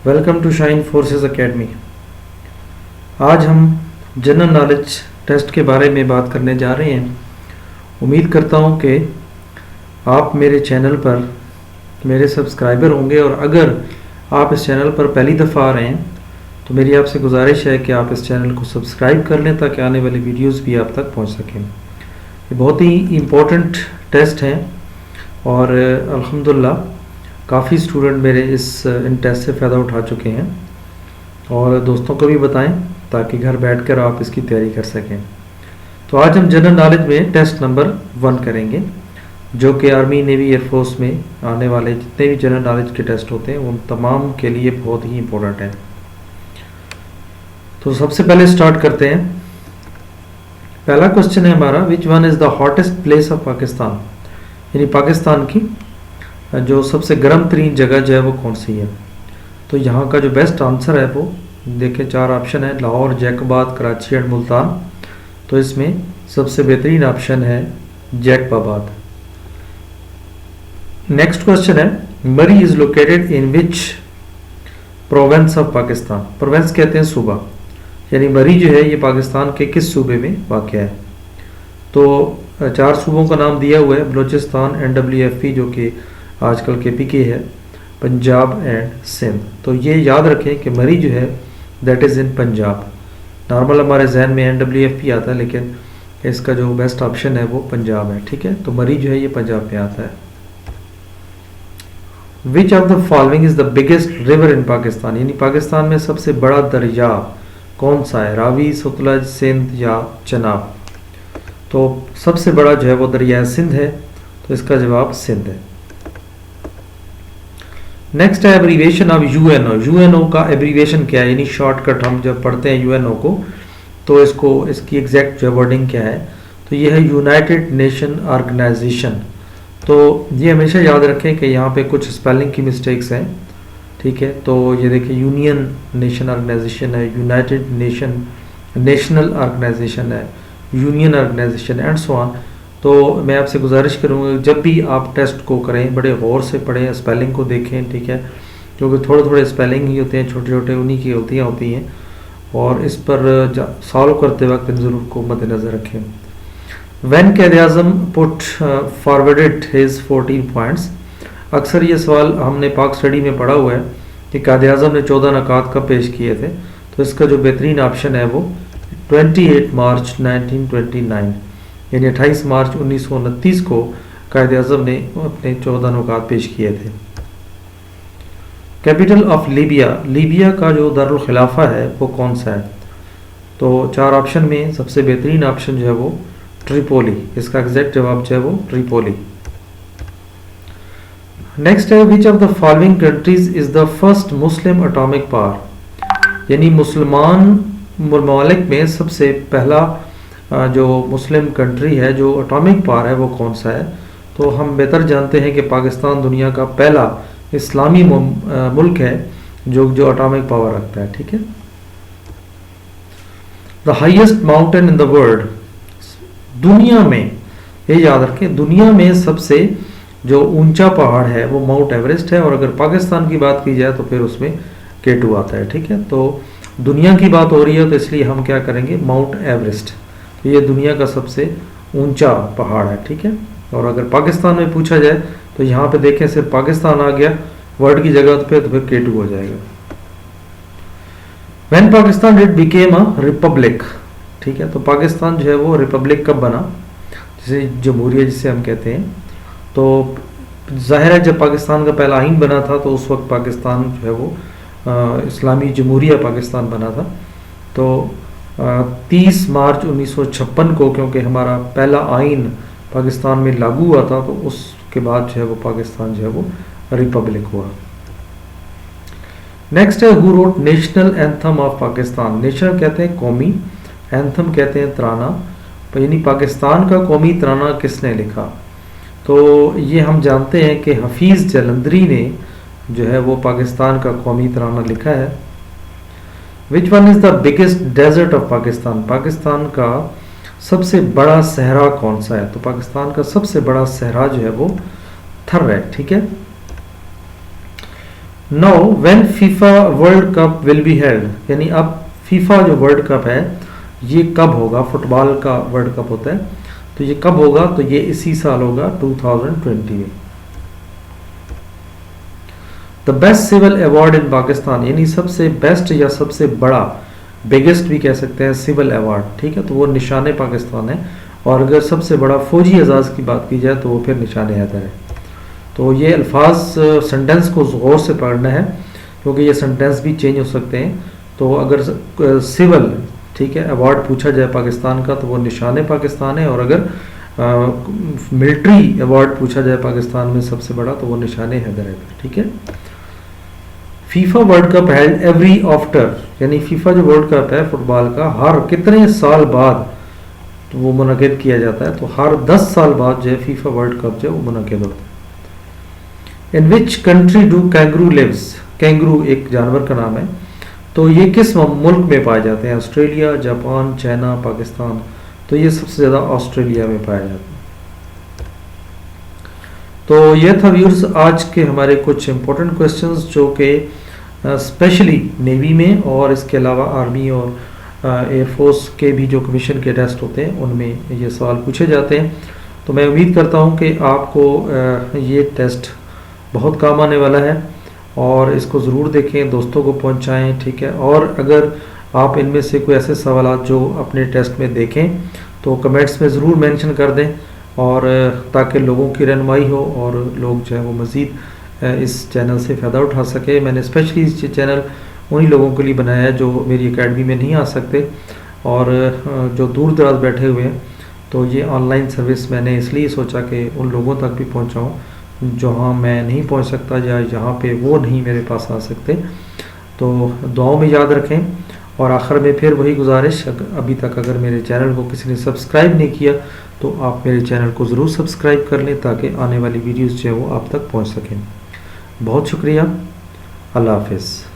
Welcome to Shine Forces Academy. आज हम general knowledge test के बारे में बात करने जा रहे हैं। उम्मीद करता हूं कि आप मेरे चैनल पर मेरे सब्सक्राइबर होंगे, और अगर आप इस चैनल पर पहली दफ़ा आ रहे हैं तो मेरी आपसे गुजारिश है कि आप इस चैनल को सब्सक्राइब कर लें ताकि आने वाली वीडियोस भी आप तक पहुंच सकें। ये बहुत ही इम्पोर्टेंट टेस्ट हैं और अल्हम्दुलिल्लाह काफ़ी स्टूडेंट मेरे इन टेस्ट से फ़ायदा उठा चुके हैं, और दोस्तों को भी बताएं ताकि घर बैठकर आप इसकी तैयारी कर सकें। तो आज हम जनरल नॉलेज में टेस्ट नंबर 1 करेंगे, जो कि आर्मी, नेवी, एयरफोर्स में आने वाले जितने भी जनरल नॉलेज के टेस्ट होते हैं उन तमाम के लिए बहुत ही इम्पोर्टेंट है। तो सबसे पहले स्टार्ट करते हैं। पहला क्वेश्चन है हमारा, विच one is the hottest place of Pakistan, यानी पाकिस्तान की जो सबसे गर्म तरीन जगह जो है वो कौन सी है। तो यहाँ का जो बेस्ट आंसर है वो देखें, 4 ऑप्शन है, लाहौर, जैकबाबाद, कराची एंड मुल्तान। तो इसमें सबसे बेहतरीन ऑप्शन है जैकबाबाद। नेक्स्ट क्वेश्चन है, मरी is located in which Provence of Pakistan. Provence कहते हैं सूबा, यानी मरी जो है ये पाकिस्तान के किस सूबे में वाक़ है। तो 4 सूबों का नाम दिया हुआ है, बलूचिस्तान, NWFP जो कि आजकल KPK है, पंजाब एंड सिंध। तो ये याद रखें कि मरी जो है that is in Punjab. Normal हमारे जहन में NWFP आता है, लेकिन इसका जो बेस्ट ऑप्शन है वो पंजाब है। ठीक है, तो मरी जो है ये पंजाब में आता है। Which of the following is the biggest river in Pakistan, यानी पाकिस्तान में सबसे बड़ा दरिया कौन सा है, रावी, सतलज, सिंध या चनाब। तो सबसे बड़ा जो है वो दरिया सिंध है, तो इसका जवाब सिंध है। नेक्स्ट है एब्रीवेशन ऑफ UNO। UNO का एब्रीवेशन क्या है, यानी शॉर्टकट हम जब पढ़ते हैं UNO को तो इसकी एग्जैक्ट जो वर्डिंग क्या है, तो ये है यूनाइटेड नेशन ऑर्गेनाइजेशन। तो ये हमेशा याद रखें कि यहाँ पे कुछ स्पेलिंग की मिस्टेक्स हैं। ठीक है, तो ये देखिए यूनियन नेशन ऑर्गेनाइजेशन है, यूनाइटेड नेशनल ऑर्गेनाइजेशन है, union organization and so on. तो मैं आपसे गुजारिश करूँगा जब भी आप टेस्ट को करें बड़े गौर से पढ़ें, स्पेलिंग को देखें। ठीक है, क्योंकि थोड़े थोड़े स्पेलिंग ही होते हैं, छोटे छोटे उन्हीं की गलतियाँ होती हैं, और इस पर सॉल्व करते वक्त इन ज़रूर को मद्देनज़र रखें। When Quaid-e-Azam put forwarded his 14 points. अक्सर ये सवाल हमने पाक स्टडी में पढ़ा हुआ है कि क़ायद-ए-आज़म ने 14 नकात कब पेश किए थे। तो इसका जो बेहतरीन ऑप्शन है वो 28 मार्च 1929, यानी 28 मार्च 1929 को क़ायद-ए-आज़म ने अपने 14 नुकात पेश किए थे। कैपिटल ऑफ लीबिया, लीबिया का जो दारुल खिलाफा है वो कौन सा है। तो 4 ऑप्शन में सबसे बेहतरीन ऑप्शन जो है वो ट्रिपोली, इसका एग्जैक्ट जवाब जो है वो ट्रिपोली। नेक्स्ट है, which of the following countries is the first Muslim atomic power, यानी मुसलमान ममालिक में सबसे पहला जो मुस्लिम कंट्री है जो एटॉमिक पावर है वो कौन सा है। तो हम बेहतर जानते हैं कि पाकिस्तान दुनिया का पहला इस्लामी मुल्क है जो एटॉमिक पावर रखता है। ठीक है, the highest mountain in the world, दुनिया में, ये याद रखें, दुनिया में सबसे जो ऊंचा पहाड़ है वो माउंट एवरेस्ट है, और अगर पाकिस्तान की बात की जाए तो फिर उसमें K2 आता है। ठीक है, तो दुनिया की बात हो रही है तो इसलिए हम क्या करेंगे, माउंट एवरेस्ट। तो ये दुनिया का सबसे ऊंचा पहाड़ है। ठीक है, और अगर पाकिस्तान में पूछा जाए तो यहाँ पे देखें सिर्फ पाकिस्तान आ गया वर्ड की जगह पे, तो फिर K2 हो जाएगा। When Pakistan did became a republic. ठीक है, तो पाकिस्तान जो है वो रिपब्लिक कब बना, जैसे जमहूरिया जिसे हम कहते हैं। तो जाहिर है जब पाकिस्तान का पहला आइन बना था तो उस वक्त पाकिस्तान जो है वो इस्लामी जमहूरिया पाकिस्तान बना था। तो 30 मार्च 1956 को, क्योंकि हमारा पहला आइन पाकिस्तान में लागू हुआ था, तो उसके बाद जो है वो पाकिस्तान जो है वो रिपब्लिक हुआ। नेक्स्ट है, who wrote national anthem of Pakistan. National कहते हैं कौमी, एंथम कहते हैं तराना, यानी पाकिस्तान का कौमी तराना किसने लिखा। तो ये हम जानते हैं कि हफीज़ जलंधरी ने जो है वो पाकिस्तान का कौमी तराना लिखा है। Which one is the biggest desert of Pakistan, Pakistan का सबसे बड़ा सहरा कौन सा है। तो पाकिस्तान का सबसे बड़ा सहरा जो है वो थर है। ठीक है, now when FIFA world cup will be held, यानी अब फीफा जो वर्ल्ड कप है ये कब होगा, फुटबॉल का वर्ल्ड कप होता है, तो ये कब होगा, तो ये इसी साल होगा 2020 में। The best civil award in Pakistan, यानी सबसे बेस्ट या सबसे बड़ा, बिगेस्ट भी कह सकते हैं सिविल अवार्ड, ठीक है, तो वो निशान पाकिस्तान है। और अगर सबसे बड़ा फौजी एजाज़ की बात की जाए तो वो फिर निशान हैदर है। तो ये अल्फाज सेंटेंस को गौर से पढ़ना है क्योंकि ये सेंटेंस भी चेंज हो सकते हैं। तो अगर सिविल, ठीक है, अवार्ड पूछा जाए पाकिस्तान का तो वो निशान पाकिस्तान है, और अगर मिलिट्री अवार्ड पूछा जाए पाकिस्तान में सबसे बड़ा तो वो निशान हैदर है, ठीक है। FIFA world cup held every after, यानी फीफा जो वर्ल्ड कप है फुटबॉल का हर कितने साल बाद तो वो मुनक़िद किया जाता है, तो हर 10 साल बाद जो है फीफा वर्ल्ड कप जो है वो मुनक़िद होता है। In which country do kangaroo lives, kangaroo एक जानवर का नाम है, तो ये किस मुल्क में पाए जाते हैं, ऑस्ट्रेलिया, जापान, चाइना, पाकिस्तान, तो ये सबसे ज़्यादा ऑस्ट्रेलिया में पाया जाता है। तो ये था व्यूअर्स आज के हमारे कुछ इंपॉर्टेंट क्वेश्चंस जो कि स्पेशली नेवी में और इसके अलावा आर्मी और एयरफोर्स के भी जो कमीशन के टेस्ट होते हैं उनमें ये सवाल पूछे जाते हैं। तो मैं उम्मीद करता हूँ कि आपको ये टेस्ट बहुत काम आने वाला है और इसको ज़रूर देखें, दोस्तों को पहुँचाएँ, ठीक है। और अगर आप इनमें से कोई ऐसे सवाल जो अपने टेस्ट में देखें तो कमेंट्स में ज़रूर मेंशन कर दें, और ताकि लोगों की रहनुमाई हो और लोग जो है वो मज़ीद इस चैनल से फ़ायदा उठा सके। मैंने स्पेशली इस चैनल उन्हीं लोगों के लिए बनाया है जो मेरी एकेडमी में नहीं आ सकते और जो दूर दराज बैठे हुए हैं, तो ये ऑनलाइन सर्विस मैंने इसलिए सोचा कि उन लोगों तक भी पहुंचाऊं जहां मैं नहीं पहुंच सकता या जहां पे वो नहीं मेरे पास आ सकते। तो दुआओं में याद रखें। और आखिर में फिर वही गुजारिश, अभी तक अगर मेरे चैनल को किसी ने सब्सक्राइब नहीं किया तो आप मेरे चैनल को ज़रूर सब्सक्राइब कर लें ताकि आने वाली वीडियोज़ जो है वो आप तक पहुँच सकें। बहुत शुक्रिया, अल्लाह हाफिज़।